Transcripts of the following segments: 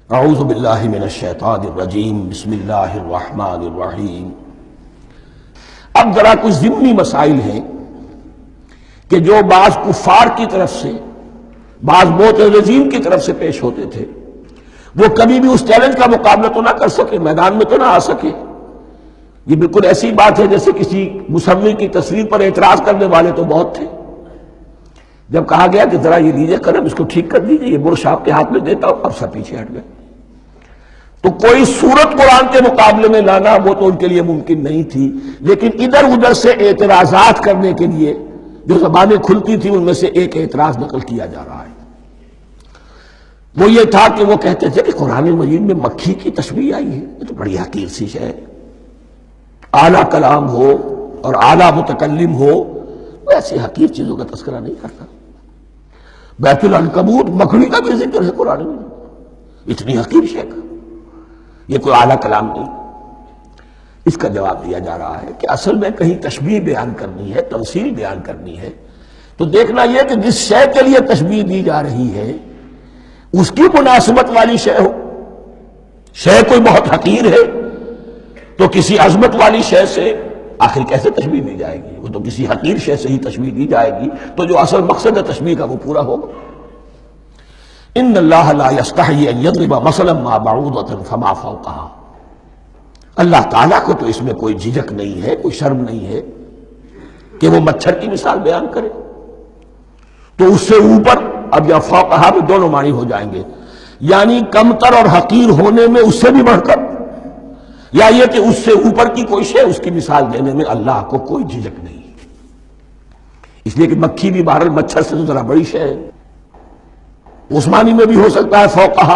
اعوذ باللہ من الشیطان الرجیم بسم اللہ الرحمن الرحیم۔ اب ذرا کچھ ضمنی مسائل ہیں کہ جو بعض کفار کی طرف سے بعض معترضین کی طرف سے پیش ہوتے تھے، وہ کبھی بھی اس چیلنج کا مقابلہ تو نہ کر سکے، میدان میں تو نہ آ سکے۔ یہ بالکل ایسی بات ہے جیسے کسی مصور کی تصویر پر اعتراض کرنے والے تو بہت تھے۔ جب کہا گیا کہ ذرا یہ لیجیے قلم، اس کو ٹھیک کر دیجیے، یہ برش آپ کے ہاتھ میں دیتا ہوں، اب سب پیچھے ہٹ گئے۔ تو کوئی صورت قرآن کے مقابلے میں لانا وہ تو ان کے لیے ممکن نہیں تھی، لیکن ادھر ادھر سے اعتراضات کرنے کے لیے جو زبانیں کھلتی تھی ان میں سے ایک اعتراض نقل کیا جا رہا ہے۔ وہ یہ تھا کہ وہ کہتے تھے کہ قرآن مجید میں مکھی کی تشبیہ آئی ہے، یہ تو بڑی حقیر سی شے ہے، اعلیٰ کلام ہو اور اعلیٰ متکلم ہو وہ ایسی حقیر چیزوں کا تذکرہ نہیں کرتا۔ بیت العنکبوت مکڑی کا بھی ذکر ہے قرآن میں، اتنی حقیر شے کا، یہ کوئی اعلیٰ کلام نہیں۔ اس کا جواب دیا جا رہا ہے کہ اصل میں کہیں تشبیہ بیان کرنی ہے، تمثیل بیان کرنی ہے، تو دیکھنا یہ کہ جس شے کے لیے تشبیہ دی جا رہی ہے اس کی مناسبت والی شے ہو۔ شے کوئی بہت حقیر ہے تو کسی عظمت والی شے سے آخر کیسے تشبیہ دی جائے گی؟ وہ تو کسی حقیر شے سے ہی تشبیہ دی جائے گی تو جو اصل مقصد ہے تشبیہ کا وہ پورا ہوگا۔ ان اللہ لا یستحیی ان یضرب مثلا ما بعوضۃ فما فوقہا، اللہ تعالیٰ کو تو اس میں کوئی جھجک نہیں ہے، کوئی شرم نہیں ہے کہ وہ مچھر کی مثال بیان کرے، تو اس سے اوپر، اب یا فوقہا میں دونوں معنی ہو جائیں گے، یعنی کمتر اور حقیر ہونے میں اس سے بھی بڑھ کر، یا یہ کہ اس سے اوپر کی کوئی شے اس کی مثال دینے میں اللہ کو کوئی جھجک نہیں، اس لیے کہ مکھی بھی بہرحال مچھر سے تو ذرا بڑی شے ہے۔ اس معنی میں بھی ہو سکتا ہے فوقہا،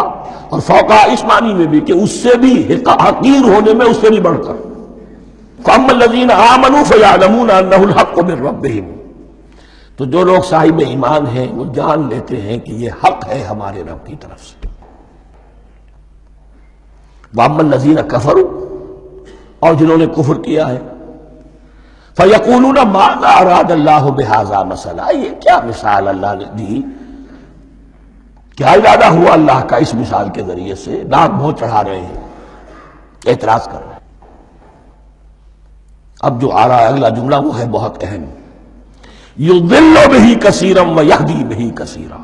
اور فوقہا اس معنی میں بھی کہ اس سے بھی حقیر ہونے میں اس سے بھی بڑھ کر۔ فَأَمَّا الَّذِينَ آمَنُوا فَيَعْلَمُونَ أَنَّهُ الْحَقُّ مِن رَّبِّهِمْ، تو جو لوگ صاحب ایمان ہیں وہ جان لیتے ہیں کہ یہ حق ہے ہمارے رب کی طرف سے۔ وَأَمَّا الَّذِينَ كَفَرُوا، اور جنہوں نے کفر کیا ہے، فَيَقُولُونَ مَاذَا أَرَادَ اللَّهُ بِهَذَا مَثَلًا، یہ کیا مثال اللہ نے دی، کیا ارادہ ہوا اللہ کا اس مثال کے ذریعے سے؟ ناک منہ چڑھا رہے ہیں، اعتراض کر رہے ہیں۔ اب جو آ رہا ہے اگلا جملہ وہ ہے بہت اہم، یضل بہ کثیرا ویہدی بہ کثیرا،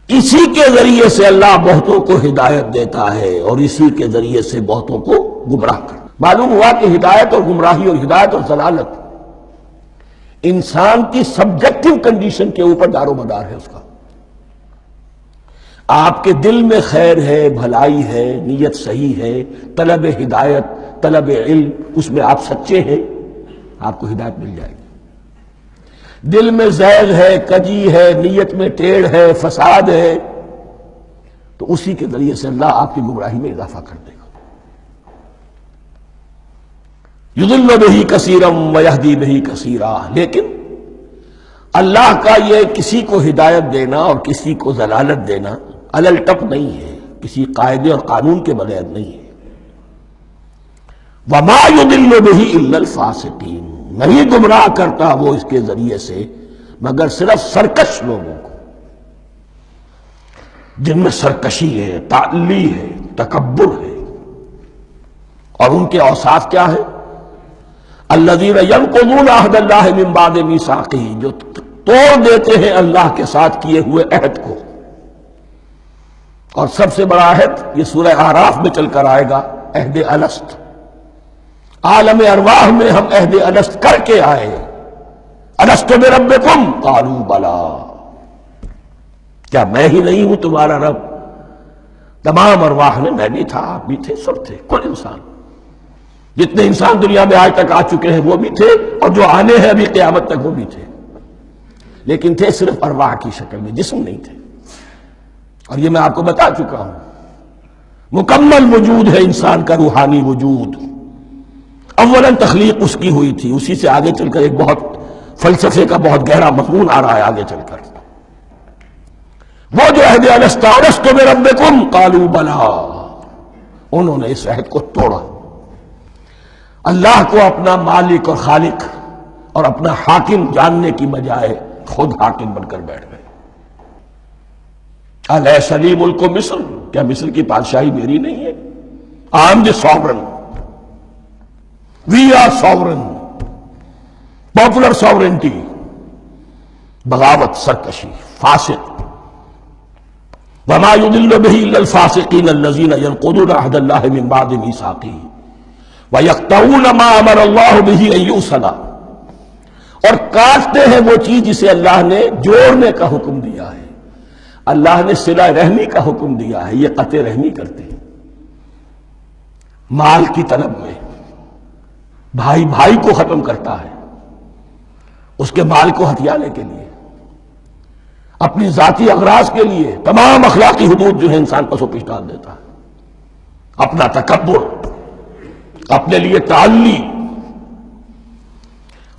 اسی کے ذریعے سے اللہ بہتوں کو ہدایت دیتا ہے اور اسی کے ذریعے سے بہتوں کو گمراہ کرتا۔ معلوم ہوا کہ ہدایت اور گمراہی اور ہدایت اور ضلالت انسان کی سبجیکٹو کنڈیشن کے اوپر دار و مدار ہے اس کا۔ آپ کے دل میں خیر ہے، بھلائی ہے، نیت صحیح ہے، طلب ہدایت، طلب علم، اس میں آپ سچے ہیں، آپ کو ہدایت مل جائے گی۔ دل میں زیغ ہے، کجی ہے، نیت میں ٹیڑھ ہے، فساد ہے، تو اسی کے ذریعے سے اللہ آپ کی گمراہی میں اضافہ کر دے گا۔ یضل بہ کثیرا ویہدی بہ کثیرا، لیکن اللہ کا یہ کسی کو ہدایت دینا اور کسی کو ضلالت دینا علل ٹپ نہیں ہے، کسی قاعدے اور قانون کے بغیر نہیں ہے۔ وما یضل بہ الا الفاسقین، نہیں گمراہ کرتا وہ اس کے ذریعے سے مگر صرف سرکش لوگوں کو، جن میں سرکشی ہے، تعلی ہے، تکبر ہے، اور ان کے اوصاف کیا ہے؟ الذین ینقضون عہد اللہ من بعد میثاقہ، جو توڑ دیتے ہیں اللہ کے ساتھ کیے ہوئے عہد کو۔ اور سب سے بڑا عہد یہ سورہ اعراف میں چل کر آئے گا، عہد الست۔ عالم ارواح میں ہم عہد الست کر کے آئے، الست بربکم قالوا بلا، کیا میں ہی نہیں ہوں تمہارا رب؟ تمام ارواح نے میں بھی تھا، آپ بھی تھے، سب تھے، کل انسان، جتنے انسان دنیا میں آج تک آ چکے ہیں وہ بھی تھے، اور جو آنے ہیں ابھی قیامت تک وہ بھی تھے، لیکن تھے صرف ارواح کی شکل میں، جسم نہیں تھے۔ اور یہ میں آپ کو بتا چکا ہوں، مکمل وجود ہے انسان کا روحانی وجود۔ اولاً تخلیق اس کی ہوئی تھی، اسی سے آگے چل کر ایک بہت فلسفے کا بہت گہرا مضمون آ رہا ہے آگے چل کر۔ وہ جو عہد الست الست بربکم قالوا بلا، انہوں نے اس عہد کو توڑا، اللہ کو اپنا مالک اور خالق اور اپنا حاکم جاننے کی بجائے خود حاکم بن کر بیٹھ گئے۔ الیس لی ملک مصر کیا مصر کی بادشاہی میری نہیں ہے؟ I am the sovereign. We are sovereign. Popular sovereignty. بغاوت، سرکشی، فاسق. وما يضل به الا الفاسقين الذين ينقضون عهد الله من بعد ميثاقه ويقطعون ما امر الله به ان يوصل، اور کاٹتے ہیں وہ چیز جسے اللہ نے جوڑنے کا حکم دیا ہے. اللہ نے صلہ رحمی کا حکم دیا ہے، یہ قطع رحمی کرتے ہیں. مال کی طلب میں بھائی بھائی کو ختم کرتا ہے اس کے مال کو ہتھیانے کے لیے، اپنی ذاتی اغراض کے لیے تمام اخلاقی حدود جو ہے انسان پسو پیش ڈال دیتا ہے. اپنا تکبر، اپنے لیے تعلی.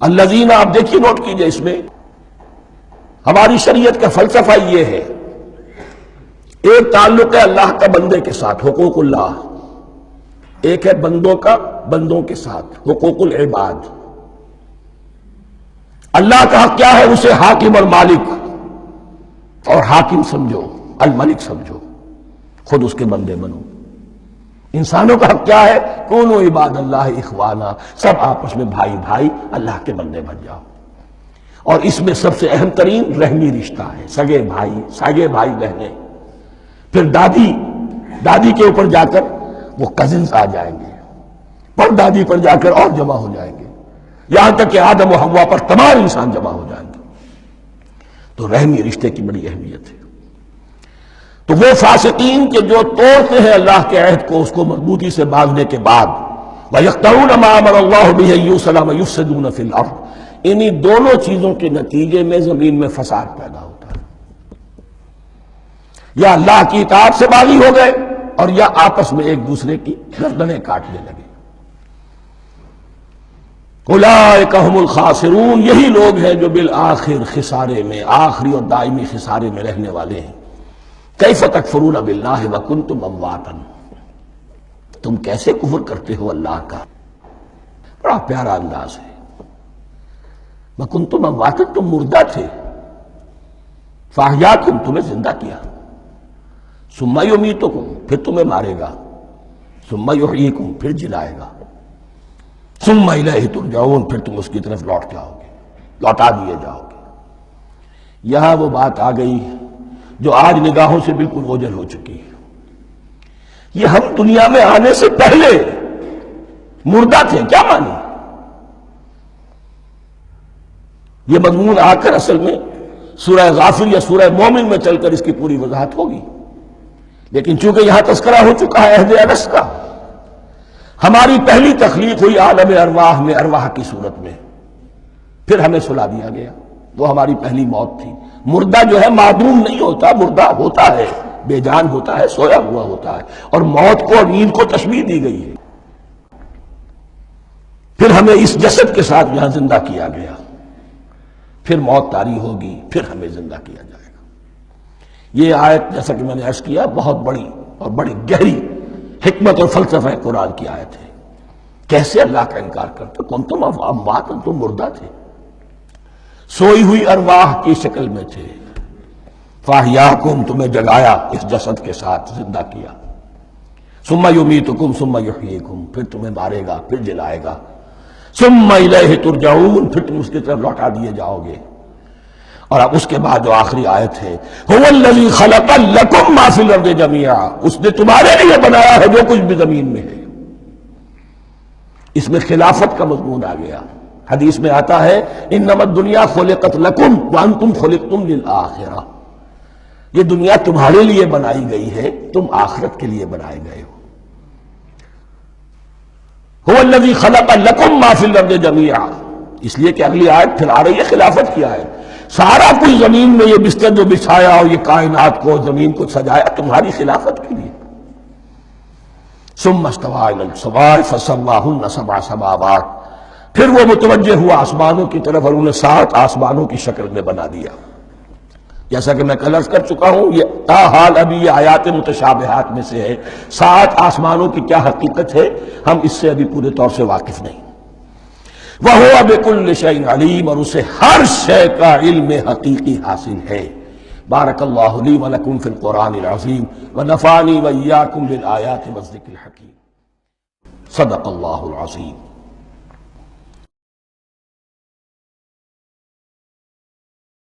الذین، آپ دیکھیے نوٹ کیجئے، اس میں ہماری شریعت کا فلسفہ یہ ہے، ایک تعلق ہے اللہ کا بندے کے ساتھ، حقوق اللہ، ایک ہے بندوں کا بندوں کے ساتھ، حقوق العباد. اللہ کا حق کیا ہے؟ اسے حاکم اور مالک، اور حاکم سمجھو، الملک سمجھو، خود اس کے بندے بنو. انسانوں کا حق کیا ہے؟ کونوا عباد اللہ اخوانا، سب آپس میں بھائی بھائی اللہ کے بندے بن جاؤ. اور اس میں سب سے اہم ترین رحمی رشتہ ہے، سگے بھائی بہنیں، پھر دادی کے اوپر جا کر وہ کزنز آ جائیں گے، پر دادی پر جا کر اور جمع ہو جائیں گے، یہاں تک کہ آدم و حوا پر تمام انسان جمع ہو جائیں گے. تو رحمی رشتے کی بڑی اہمیت ہے. تو وہ فاسقین کے جو توڑتے ہیں اللہ کے عہد کو، اس کو مضبوطی سے باندھنے کے بعد، وَيَقْطَعُونَ مَا أَمَرَ اللَّهُ بِهِ أَن يُوصَلَ وَيُفْسِدُونَ فِي الْأَرْضِ، انہی دونوں چیزوں کے نتیجے میں زمین میں فساد پیدا ہوتا ہے. یا اللہ کی اطاعت سے باغی ہو گئے، اور یا آپس میں ایک دوسرے کی گردنیں کاٹنے لگے. اولئک ھم الخاسرون، یہی لوگ ہیں جو بالآخر خسارے میں، آخری اور دائمی خسارے میں رہنے والے ہیں. کیف تکفرون باللہ وکنتم امواتا، تم کیسے کفر کرتے ہو اللہ کا؟ بڑا پیارا انداز ہے. وکنتم امواتا، تم مردہ تھے، فاحیاکم، تمہیں زندہ کیا، ثم یمیتکم، پھر تمہیں مارے گا، ثم یحییکم، پھر جلائے گا، ثم الیہ ترجعون، پھر تم اس کی طرف لوٹ جاؤ گے، لوٹا دیے جاؤ گے. یہاں وہ بات آ گئی جو آج نگاہوں سے بالکل اوجھل ہو چکی ہے. یہ ہم دنیا میں آنے سے پہلے مردہ تھے، کیا مانی؟ یہ مضمون آ کر اصل میں سورہ غافر یا سورہ مومن میں چل کر اس کی پوری وضاحت ہوگی، لیکن چونکہ یہاں تذکرہ ہو چکا ہے عہد ارس کا. ہماری پہلی تخلیق ہوئی عالم ارواح میں، ارواح کی صورت میں، پھر ہمیں سلا دیا گیا، وہ ہماری پہلی موت تھی. مردہ جو ہے معدوم نہیں ہوتا، مردہ ہوتا ہے، بے جان ہوتا ہے، سویا ہوا ہوتا ہے، اور موت کو اور نیند کو تشبیہ دی گئی ہے. پھر ہمیں اس جسد کے ساتھ یہاں زندہ کیا گیا، پھر موت طاری ہوگی، پھر ہمیں زندہ کیا جائے گا. یہ آیت جیسا کہ میں نے عرض کیا بہت بڑی اور بڑی گہری حکمت اور فلسفہ قرآن کی آیت ہے. کیسے اللہ کا انکار کرتے؟ کنتم اموات، تم مردہ تھے، سوئی ہوئی ارواح کی شکل میں تھے. فاحیاکم، تمہیں جگایا اس جسد کے ساتھ، زندہ کیا. ثم یمیتکم ثم یحییکم، پھر تمہیں مارے گا، پھر جلائے گا. ثم الیہ ترجعون، پھر تم اس کی طرف لوٹا دیے جاؤ گے. اور اب اس کے بعد جو آخری آیت ہے، هو الذی خلق لکم ما فی الارض جمیعا، اس نے تمہارے لیے بنایا ہے جو کچھ بھی زمین میں ہے. اس میں خلافت کا مضمون آ گیا. حدیث میں آتا ہے انما الدنیا خلقت لکم وانتم خلقتم للآخرہ، یہ دنیا تمہارے لیے بنائی گئی ہے، تم آخرت کے لیے بنائے گئے ہو. هو الذی خلق لکم ما فی الارض جمیعا، اس لیے کہ اگلی آیت پھر آ رہی ہے خلافت کی آیت. سارا کچھ زمین میں یہ بستر جو بچھایا اور یہ کائنات کو، زمین کو سجایا تمہاری خلافت کے لیے. ثم استوى الى السماء فسواهن سبع سماوات، پھر وہ متوجہ ہوا آسمانوں کی طرف اور انہیں 7 آسمانوں کی شکل میں بنا دیا. جیسا کہ میں کل عرض کر چکا ہوں، یہ تاحال ابھی یہ آیات متشابہات میں سے ہے. 7 آسمانوں کی کیا حقیقت ہے ہم اس سے ابھی پورے طور سے واقف نہیں. وَهُوَ بِكُلِّ شَيْءٍ عَلِيمٌ، اور اسے ہر شے کا علم حقیقی حاصل ہے. بارک اللہ لی ولکم فی القرآن العظیم ونفعنی وإیاکم بالآیات والذکر الحکیم۔ صدق اللہ العظیم۔